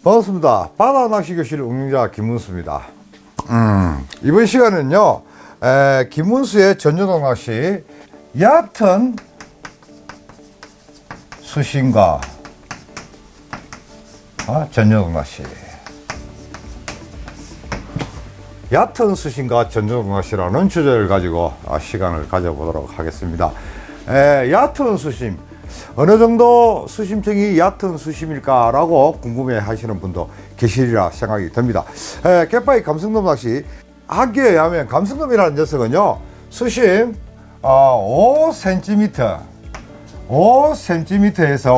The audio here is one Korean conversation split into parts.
반갑습니다. 바다 낚시 교실 운영자 김문수입니다. 이번 시간은요, 김문수의 전조등 낚시 얕은 수심과 전조등 낚시, 얕은 수심과 전조등 낚시라는 주제를 가지고 시간을 가져보도록 하겠습니다. 얕은 수심, 어느 정도 수심층이 얕은 수심일까라고 궁금해 하시는 분도 계시리라 생각이 듭니다. 갯바위 감성돔 낚시 학기에 의하면 감성돔이라는 녀석은요, 수심 5cm, 5cm에서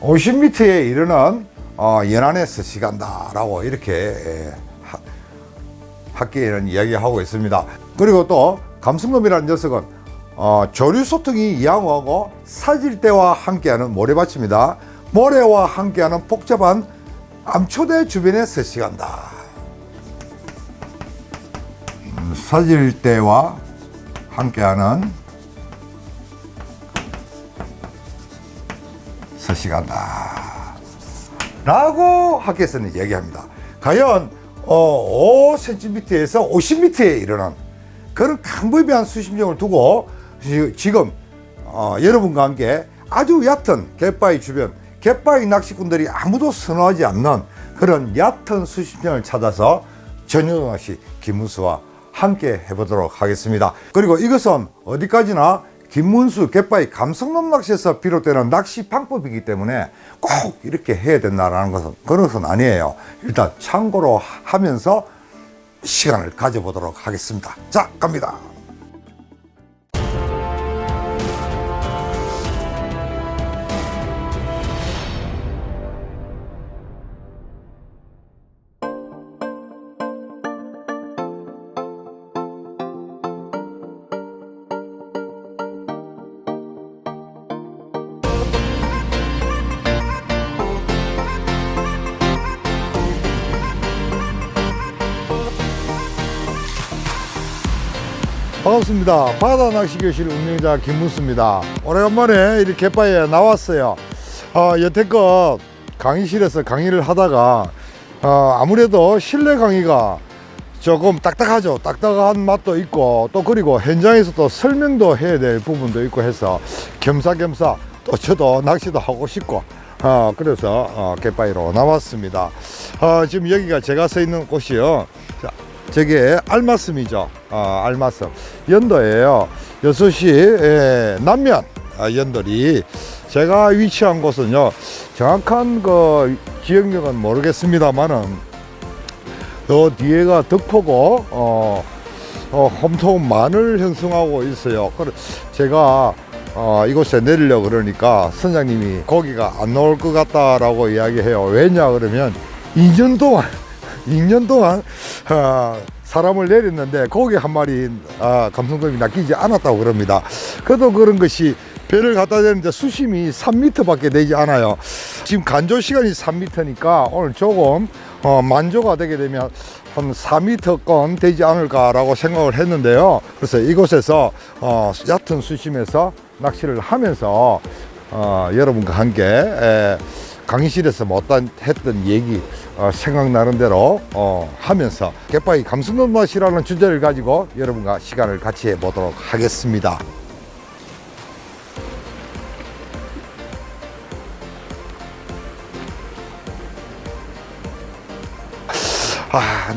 50m에 이르는 연안에서 시간다라고 이렇게 학기에는 이야기하고 있습니다. 그리고 또 감성돔이라는 녀석은 조류 소통이 양호하고 사질대와 함께하는 모래밭입니다. 모래와 함께하는 복잡한 암초대 주변에 서식한다. 사질대와 함께하는 서식한다 라고 학계에서는 얘기합니다. 과연 5cm에서 50m에 이르는 그런 강부비한 수심층을 두고 지금 여러분과 함께 아주 얕은 갯바위 주변, 갯바위 낚시꾼들이 아무도 선호하지 않는 그런 얕은 수심층을 찾아서 전조등 낚시 김문수와 함께 해보도록 하겠습니다. 그리고 이것은 어디까지나 김문수 갯바위 감성돔 낚시에서 비롯되는 낚시 방법이기 때문에 꼭 이렇게 해야 된다는 것은 그런 것은 아니에요. 일단 참고로 하면서 시간을 가져보도록 하겠습니다. 자, 갑니다. 반갑습니다. 바다 낚시 교실 운영자 김문수입니다. 오래간만에 이렇게 갯바위에 나왔어요. 여태껏 강의실에서 강의를 하다가 아무래도 실내 강의가 조금 딱딱하죠. 딱딱한 맛도 있고 또 그리고 현장에서 또 설명도 해야 될 부분도 있고 해서 겸사겸사 또 저도 낚시도 하고 싶고 그래서 갯바위로 나왔습니다. 지금 여기가 제가 서 있는 곳이요. 자, 저게 알맞음이죠. 알맞음 연도예요. 6시 남면 연돌이 제가 위치한 곳은요, 정확한 그 지역력은 모르겠습니다만은 저 뒤에가 덕포고 홈통 만을 형성하고 있어요. 그래 제가 이곳에 내리려고 그러니까 선장님이 고기가 안 나올 것 같다라고 이야기해요. 왜냐 그러면 2년 동안 사람을 내렸는데 고기 한 마리 감성돔이 낚이지 않았다고 그럽니다. 그래도 그런 것이 배를 갖다 대는데 수심이 3m 밖에 되지 않아요. 지금 간조 시간이 3m니까 오늘 조금 만조가 되게 되면 한 4m권 되지 않을까라고 생각을 했는데요. 그래서 이곳에서 얕은 수심에서 낚시를 하면서 여러분과 함께 강의실에서 못했던 얘기 생각나는 대로 하면서 갯바위 감성돔 낚시라는 주제를 가지고 여러분과 시간을 같이 해보도록 하겠습니다.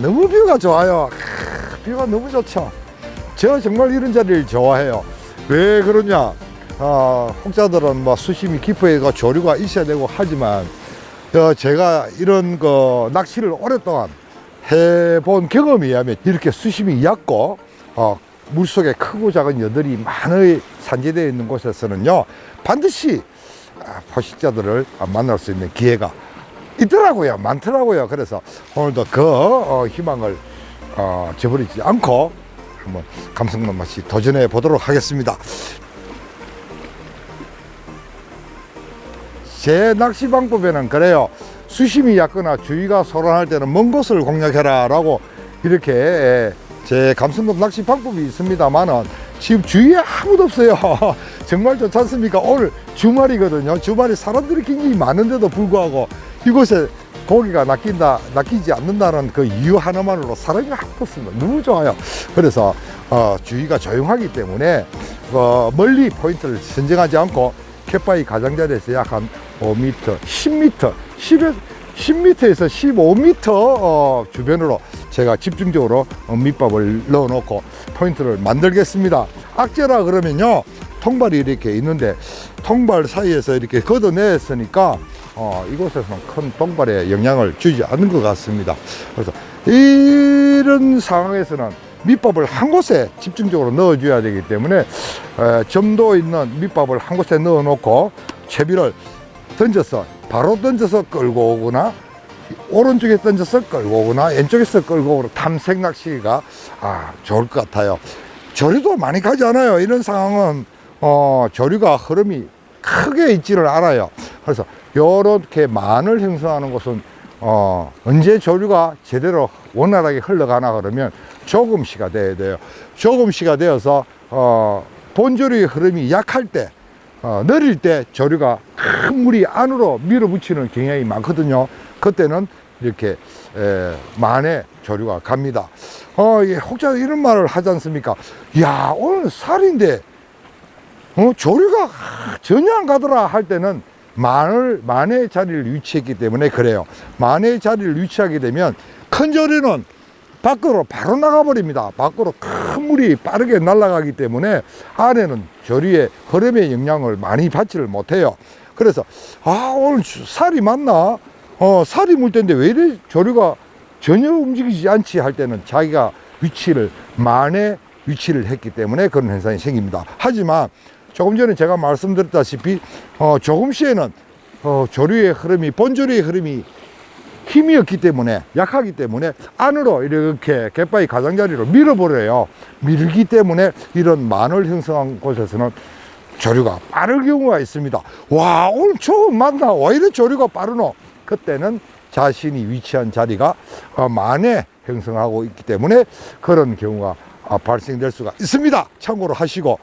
너무 뷰가 좋아요. 뷰가 너무 좋죠. 제가 정말 이런 자리를 좋아해요. 왜 그러냐, 혹자들은 뭐 수심이 깊어야 조류가 있어야 되고 하지만 제가 이런 그 낚시를 오랫동안 해본 경험에 의하면 이렇게 수심이 얕고 물속에 크고 작은 여들이 많이 산재되어 있는 곳에서는요, 반드시 포식자들을 만날 수 있는 기회가 있더라고요. 많더라고요. 그래서 오늘도 그 희망을 저버리지 않고 한번 감성돔 낚시 도전해 보도록 하겠습니다. 제 낚시 방법에는 그래요. 수심이 얕거나 주위가 소란할 때는 먼 곳을 공략해라 라고 이렇게 제 감성돔 낚시 방법이 있습니다만은 지금 주위에 아무도 없어요. 정말 좋지 않습니까? 오늘 주말이거든요. 주말에 사람들이 굉장히 많은데도 불구하고 이곳에 고기가 낚이지 않는다는 그 이유 하나만으로 사람이 아무도 없습니다. 너무 좋아요. 그래서 주위가 조용하기 때문에 멀리 포인트를 선정하지 않고 갯바위 가장자리에서 약 한 5m, 10m, 10m에서 15m 주변으로 제가 집중적으로 밑밥을 넣어 놓고 포인트를 만들겠습니다. 악재라 그러면요, 통발이 이렇게 있는데 통발 사이에서 이렇게 걷어냈으니까 이곳에서는 큰 통발에 영향을 주지 않는 것 같습니다. 그래서 이런 상황에서는 밑밥을 한 곳에 집중적으로 넣어줘야 되기 때문에 점도 있는 밑밥을 한 곳에 넣어 놓고 채비를 던져서 바로 던져서 끌고 오거나 오른쪽에 던져서 끌고 오거나 왼쪽에서 끌고 오거나 탐색 낚시가 좋을 것 같아요. 조류도 많이 가지 않아요. 이런 상황은 조류가 흐름이 크게 있지를 않아요. 그래서 이렇게 만을 형성하는 곳은 언제 조류가 제대로 원활하게 흘러가나 그러면 조금씩가 돼야 돼요. 조금씩가 되어서 본조류의 흐름이 약할 때 느릴 때 조류가 큰 물이 안으로 밀어붙이는 경향이 많거든요. 그때는 이렇게 만에 조류가 갑니다. 혹자 이런 말을 하지 않습니까? 야, 오늘 살인데 조류가 전혀 안 가더라 할 때는 만의 자리를 위치했기 때문에 그래요. 만의 자리를 위치하게 되면 큰 조류는 밖으로 바로 나가버립니다. 밖으로 큰 물이 빠르게 날아가기 때문에 안에는 조류의 흐름의 영향을 많이 받지를 못해요. 그래서 오늘 살이 맞나? 살이 물 때인데 왜 이래 조류가 전혀 움직이지 않지 할 때는 자기가 만에 위치를 했기 때문에 그런 현상이 생깁니다. 하지만 조금 전에 제가 말씀드렸다시피 조금씩에는 조류의 흐름이 본조류의 흐름이 힘이 없기 때문에 약하기 때문에 안으로 이렇게 갯바위 가장자리로 밀어버려요. 밀기 때문에 이런 만을 형성한 곳에서는 조류가 빠를 경우가 있습니다. 와, 오늘 조금 맞나? 왜 이래 조류가 빠르노? 그때는 자신이 위치한 자리가 만에 형성하고 있기 때문에 그런 경우가 발생될 수가 있습니다. 참고로 하시고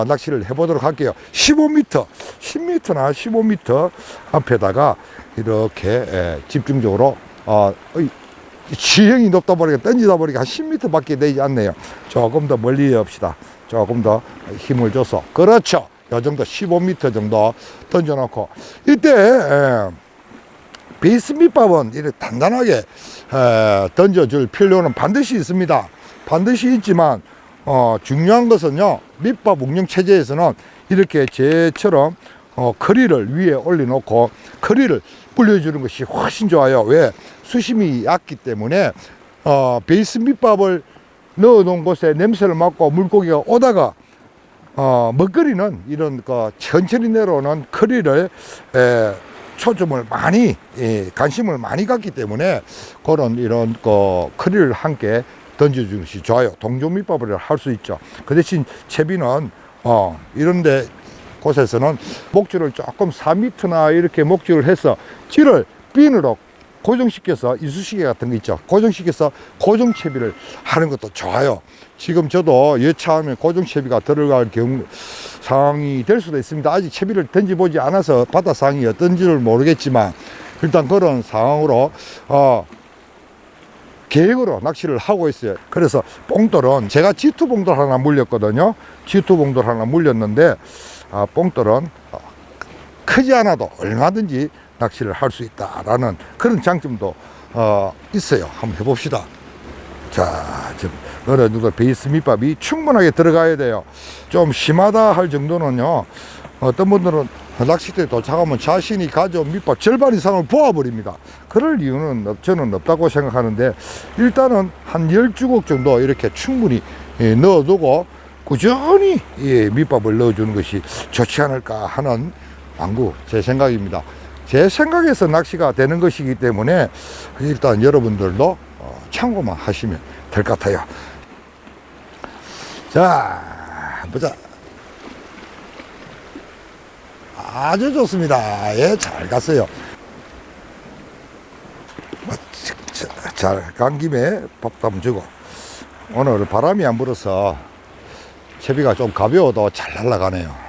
낚시를 해보도록 할게요. 15m, 10m나 15m 앞에다가 이렇게 집중적으로 지형이 높다 보니까 던지다 보니까 한 10m 밖에 되지 않네요. 조금 더 멀리 합시다. 조금 더 힘을 줘서, 그렇죠, 요 정도 15m 정도 던져놓고, 이때 베이스 밑밥은 이렇게 단단하게 던져줄 필요는 반드시 있습니다. 반드시 있지만 중요한 것은요, 밑밥 운영 체제에서는 이렇게 제처럼 커리를 위에 올려놓고 커리를 불려주는 것이 훨씬 좋아요. 왜? 수심이 얕기 때문에 베이스 밑밥을 넣어놓은 곳에 냄새를 맡고 물고기가 오다가 먹거리는 이런 천천히 내려오는 커리를 초점을 많이 관심을 많이 갖기 때문에 그런 이런 커리를 함께 던져주는 것이 좋아요. 동조 밑밥을 할 수 있죠. 그 대신 채비는 이런데 곳에서는 목줄을 조금 4m나 이렇게 목줄을 해서 찌를 핀으로 고정시켜서 이쑤시개 같은 거 있죠. 고정시켜서 고정채비를 하는 것도 좋아요. 지금 저도 여차하면 고정채비가 들어갈 경우 상황이 될 수도 있습니다. 아직 채비를 던져보지 않아서 바다 상황이 어떤지를 모르겠지만 일단 그런 상황으로 계획으로 낚시를 하고 있어요. 그래서 뽕돌은 제가 G2 봉돌 하나 물렸거든요. G2 봉돌 하나 물렸는데 뽕돌은 크지 않아도 얼마든지 낚시를 할 수 있다라는 그런 장점도 있어요. 한번 해봅시다. 자, 지금 어느 정도 베이스 밑밥이 충분하게 들어가야 돼요. 좀 심하다 할 정도는요, 어떤 분들은 낚싯대에 도착하면 자신이 가져온 밑밥 절반 이상을 부어버립니다. 그럴 이유는 저는 없다고 생각하는데, 일단은 한 10주걱 정도 이렇게 충분히 넣어두고 꾸준히 밑밥을 넣어주는 것이 좋지 않을까 하는 제 생각입니다. 제 생각에서 낚시가 되는 것이기 때문에 일단 여러분들도 참고만 하시면 될 것 같아요. 자, 보자. 아주 좋습니다. 예, 잘 갔어요. 잘 간 김에 밥도 한번 주고. 오늘 바람이 안 불어서 채비가 좀 가벼워도 잘 날아가네요.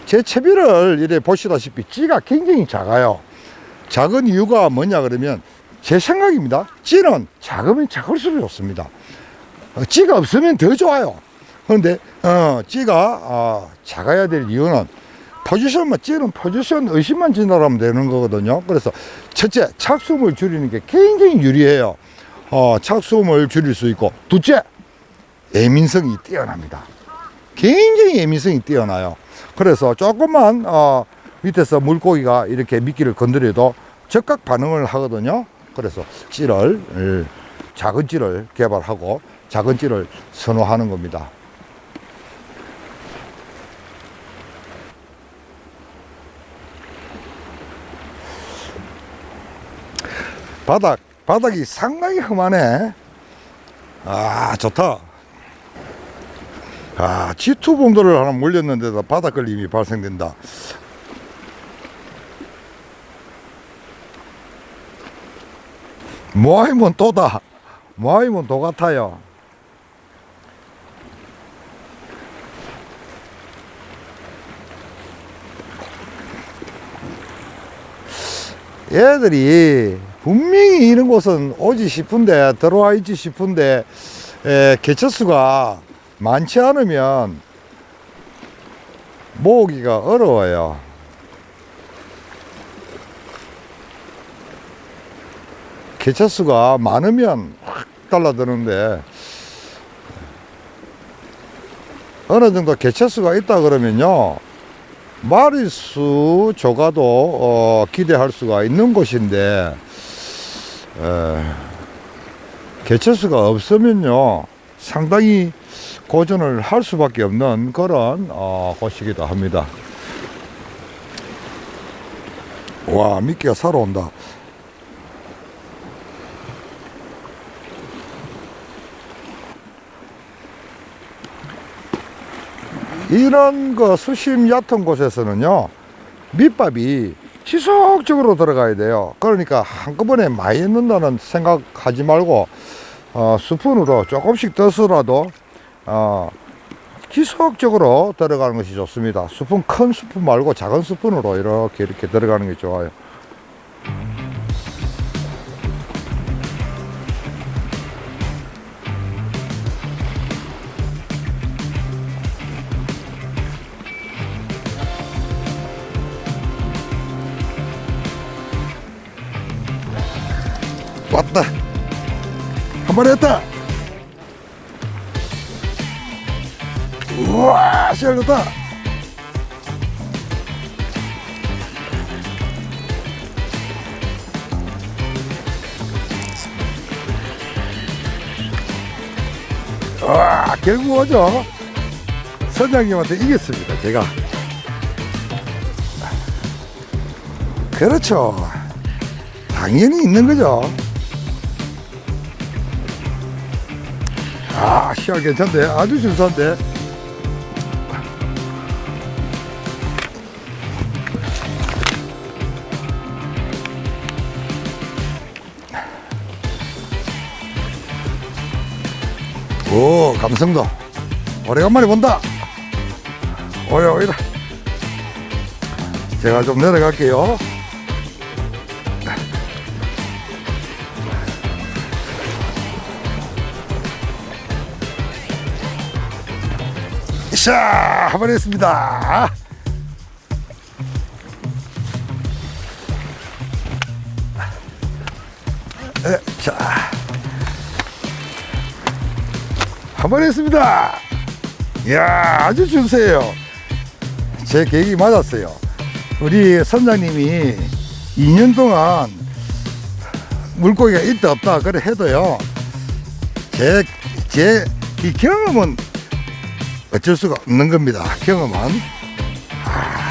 제 채비를 이래 보시다시피 찌가 굉장히 작아요. 작은 이유가 뭐냐 그러면 제 생각입니다. 찌는 작으면 작을수록 좋습니다. 찌가 없으면 더 좋아요. 그런데 찌가 작아야 될 이유는 포지션만, 찌는 포지션 의식만 지나가면 되는 거거든요. 그래서 첫째, 착수음을 줄이는 게 굉장히 유리해요. 착수음을 줄일 수 있고, 둘째, 예민성이 뛰어납니다. 굉장히 예민성이 뛰어나요. 그래서 조금만 밑에서 물고기가 이렇게 미끼를 건드려도 즉각 반응을 하거든요. 그래서 작은 찌를 개발하고 작은 찌를 선호하는 겁니다. 바닥이 상당히 험하네. 좋다. G2 봉도를 하나 몰렸는데도 바닥 걸림이 발생된다. 모아이면 또다. 모아이면 또 같아요. 얘들이 분명히 이런 곳은 오지 싶은데, 들어와 있지 싶은데, 개체수가 많지 않으면 모으기가 어려워요. 개체수가 많으면 확 달라드는데, 어느 정도 개체수가 있다 그러면요, 마리수 조가도 기대할 수가 있는 곳인데, 개체수가 없으면요 상당히 고전을 할 수밖에 없는 그런 곳이기도 합니다. 와, 미끼가 살아온다. 이런 수심 얕은 곳에서는요, 밑밥이 지속적으로 들어가야 돼요. 그러니까 한꺼번에 많이 넣는다는 생각하지 말고 스푼으로 조금씩 떠서라도 지속적으로 들어가는 것이 좋습니다. 스푼, 큰 스푼 말고 작은 스푼으로 이렇게 들어가는 게 좋아요. 왔다. 한 마리 했다. 우와, 씨알 좋다. 와, 결국 오죠. 선장님한테 이겼습니다, 제가. 그렇죠. 당연히 있는 거죠. 씨알 괜찮대. 아주 준수한데. 오, 감성도. 오래간만에 본다. 오이라. 제가 좀 내려갈게요. 자, 한 번 했습니다. 자, 한 번 했습니다. 이야, 아주 준수해요. 제 계획이 맞았어요. 우리 선장님이 2년 동안 물고기가 있다 없다 그래 해도요, 제 이 경험은 어쩔 수가 없는 겁니다. 경험은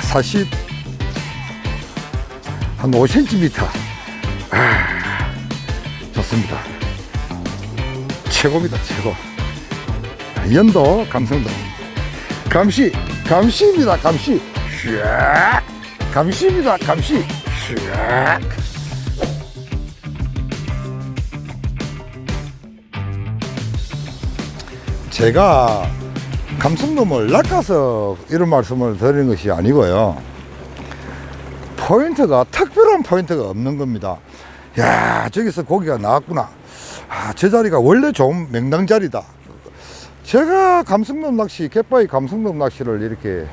40 한 5cm. 좋습니다. 최고입니다, 최고. 연도 감성도. 감시입니다, 감시. 슉. 감시입니다, 감시. 슉. 제가 감성돔을 낚아서 이런 말씀을 드리는 것이 아니고요. 포인트가, 특별한 포인트가 없는 겁니다. 야, 저기서 고기가 나왔구나. 저 자리가 원래 좋은 맹당 자리다. 제가 감성돔 낚시, 갯바위 감성돔 낚시를 이렇게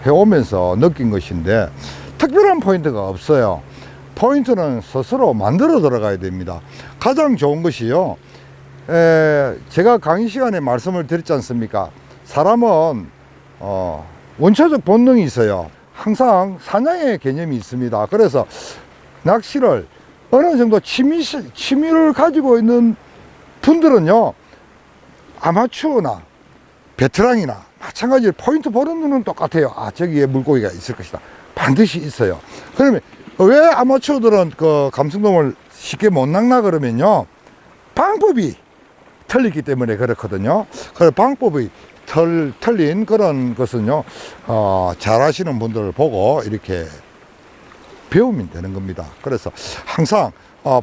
해오면서 느낀 것인데, 특별한 포인트가 없어요. 포인트는 스스로 만들어 들어가야 됩니다. 가장 좋은 것이요, 제가 강의 시간에 말씀을 드렸지 않습니까? 사람은 원초적 본능이 있어요. 항상 사냥의 개념이 있습니다. 그래서 낚시를 어느 정도 취미를 가지고 있는 분들은요, 아마추어나 베테랑이나 마찬가지로 포인트 보는 눈은 똑같아요. 저기에 물고기가 있을 것이다. 반드시 있어요. 그러면 왜 아마추어들은 그 감성돔을 쉽게 못 낚나 그러면요, 방법이 틀리기 때문에 그렇거든요. 그래서 방법이 틀린 그런 것은요, 잘 하시는 분들을 보고 이렇게 배우면 되는 겁니다. 그래서 항상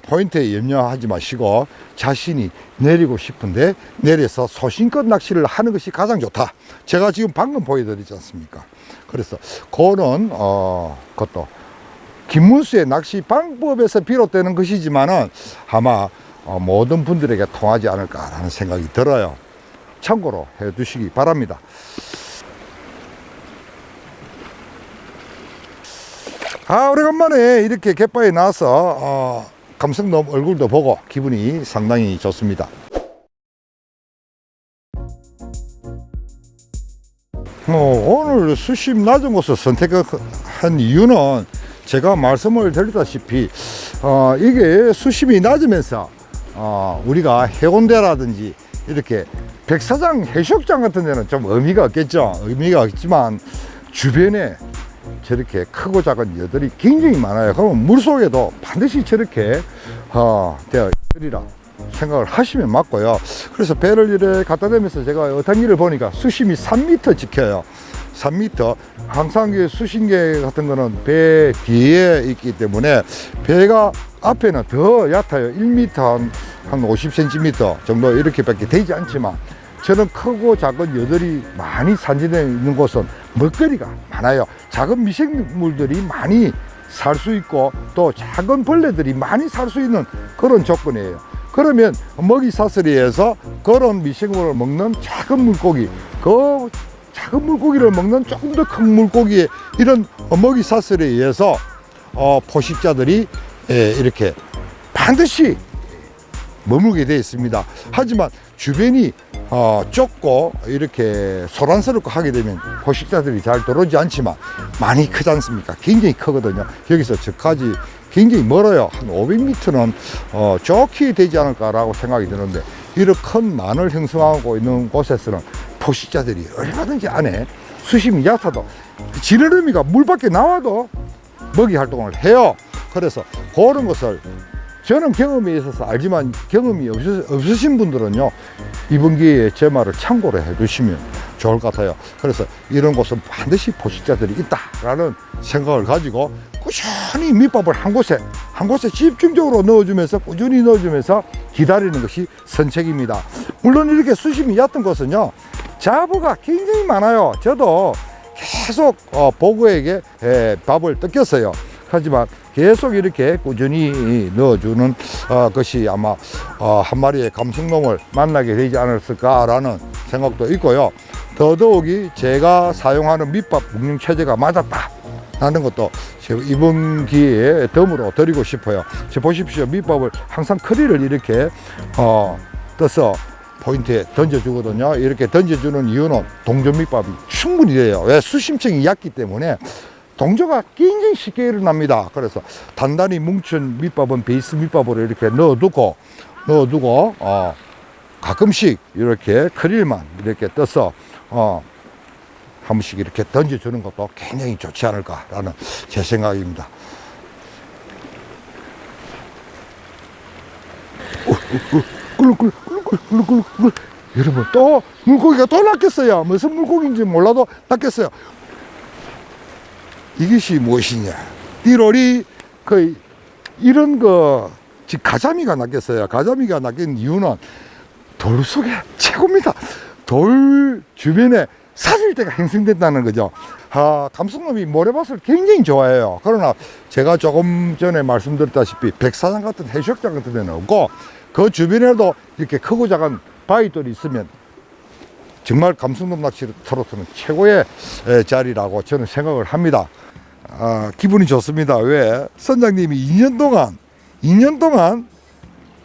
포인트에 염려하지 마시고 자신이 내리고 싶은데 내려서 소신껏 낚시를 하는 것이 가장 좋다. 제가 지금 방금 보여드리지 않습니까? 그래서 그거는 그것도 김문수의 낚시 방법에서 비롯되는 것이지만은 아마 모든 분들에게 통하지 않을까라는 생각이 들어요. 참고로 해 두시기 바랍니다. 오래간만에 이렇게 갯바위에 나와서 감성돔 얼굴도 보고 기분이 상당히 좋습니다. 오늘 수심 낮은 곳을 선택한 이유는 제가 말씀을 드렸다시피 이게 수심이 낮으면서 우리가 해운대라든지 이렇게 백사장 해수욕장 같은 데는 좀 의미가 없겠죠. 의미가 없지만 주변에 저렇게 크고 작은 여들이 굉장히 많아요. 그러면 물속에도 반드시 저렇게 되어 있으리라 생각을 하시면 맞고요. 그래서 배를 이렇게 갖다 대면서 제가 어탕기를 보니까 수심이 3m 지켜요. 3m. 항상 수신계 같은 거는 배 뒤에 있기 때문에 배가 앞에는 더 얕아요. 1m 한 50cm 정도 이렇게밖에 되지 않지만, 저는 크고 작은 여들이 많이 산지되어 있는 곳은 먹거리가 많아요. 작은 미생물들이 많이 살 수 있고 또 작은 벌레들이 많이 살 수 있는 그런 조건이에요. 그러면 먹이 사슬이에서 그런 미생물을 먹는 작은 물고기, 그 작은 물고기를 먹는 조금 더 큰 물고기의 이런 먹이 사슬에 의해서 포식자들이 이렇게 반드시 머물게 되어 있습니다. 하지만 주변이 좁고 이렇게 소란스럽고 하게 되면 포식자들이 잘 들어오지 않지만 많이 크지 않습니까? 굉장히 크거든요. 여기서 저까지 굉장히 멀어요. 한 500m는 좋게 되지 않을까라고 생각이 드는데, 이렇게 큰 만을 형성하고 있는 곳에서는 포식자들이 얼마든지 안에 수심이 얕아도 지느러미가 물 밖에 나와도 먹이 활동을 해요. 그래서 그런 것을 저는 경험이 있어서 알지만 경험이 없으신 분들은요, 이번 기회에 제 말을 참고로 해주시면 좋을 것 같아요. 그래서 이런 곳은 반드시 포식자들이 있다라는 생각을 가지고 꾸준히 밑밥을 한 곳에 집중적으로 넣어주면서 꾸준히 넣어주면서 기다리는 것이 선책입니다. 물론 이렇게 수심이 얕은 곳은요, 잡어가 굉장히 많아요. 저도 계속 보고에게 밥을 뜯겼어요. 하지만 계속 이렇게 꾸준히 넣어주는 것이 아마 한 마리의 감성돔을 만나게 되지 않았을까라는 생각도 있고요. 더더욱이 제가 사용하는 밑밥 묵능 체제가 맞았다 하는 것도 이번 기회에 덤으로 드리고 싶어요. 보십시오. 밑밥을 항상 크리를 이렇게 떠서 포인트에 던져주거든요. 이렇게 던져주는 이유는 동조 밑밥이 충분히 돼요. 왜? 수심층이 얕기 때문에 동조가 굉장히 쉽게 일어납니다. 그래서 단단히 뭉친 밑밥은 베이스 밑밥으로 이렇게 넣어두고 가끔씩 이렇게 크릴만 이렇게 떠서 한 번씩 이렇게 던져주는 것도 굉장히 좋지 않을까라는 제 생각입니다. 꿀꿀꿀꿀꿀꿀꿀. 여러분, 또 물고기가 또 낚였어요. 무슨 물고기인지 몰라도 낚였어요. 이것이 무엇이냐? 띠로리, 이런 즉 가자미가 낚였어요. 가자미가 낚인 이유는 돌 속에 최고입니다. 돌 주변에 사슬대가 형성된다는 거죠. 감성놈이 모래밭을 굉장히 좋아해요. 그러나 제가 조금 전에 말씀드렸다시피 백사장 같은 해수욕장 같은 데는 없고, 그 주변에도 이렇게 크고 작은 바위돌이 있으면 정말 감성돔 낚시를 트로트는 최고의 자리라고 저는 생각을 합니다. 기분이 좋습니다. 왜? 선장님이 2년 동안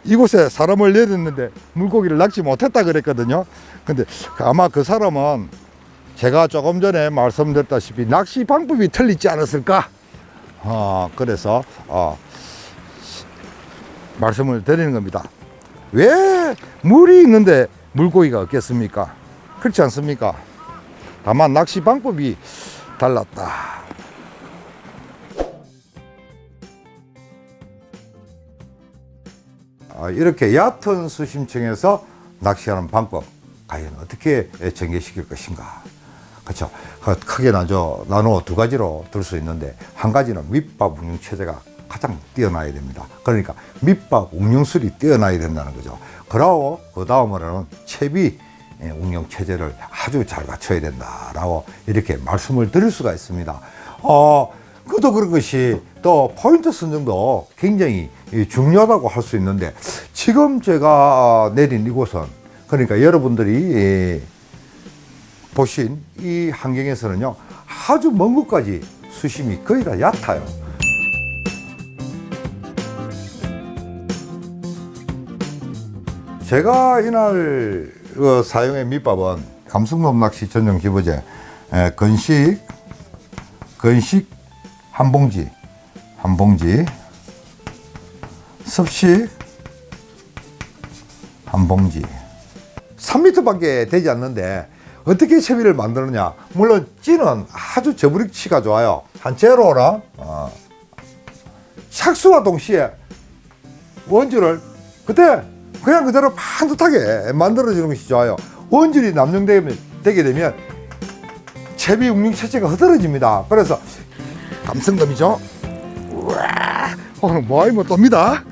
이곳에 사람을 내렸는데 물고기를 낚지 못했다 그랬거든요. 근데 아마 그 사람은 제가 조금 전에 말씀드렸다시피 낚시 방법이 틀리지 않았을까? 그래서 말씀을 드리는 겁니다. 왜 물이 있는데 물고기가 없겠습니까? 그렇지 않습니까? 다만 낚시 방법이 달랐다. 이렇게 얕은 수심층에서 낚시하는 방법, 과연 어떻게 전개시킬 것인가? 그렇죠. 크게 나누어 두 가지로 들 수 있는데, 한 가지는 밑밥 운영 체제가 가장 뛰어나야 됩니다. 그러니까 밑밥 운영술이 뛰어나야 된다는 거죠. 그러고 그 다음으로는 채비 운영 체제를 아주 잘 갖춰야 된다라고 이렇게 말씀을 드릴 수가 있습니다. 그것도 그런 것이 또 포인트 선정도 굉장히 중요하다고 할 수 있는데, 지금 제가 내린 이곳은, 그러니까 여러분들이 보신 이 환경에서는요, 아주 먼 곳까지 수심이 거의 다 얕아요. 제가 이날 사용한 밑밥은 감성돔 낚시 전용 기부제 건식 한 봉지, 습식 한 봉지. 3m밖에 되지 않는데 어떻게 채비를 만드느냐? 물론 찌는 아주 저브릭치가 좋아요. 한 제로랑 샥수와 동시에 원줄을 그때 그냥 그대로 반듯하게 만들어주는 것이 좋아요. 원줄이 남용되게 되면 채비 운영 체제가 흐트러집니다. 그래서 감성돔이죠. 우와, 오늘 뭐하면 떱니다.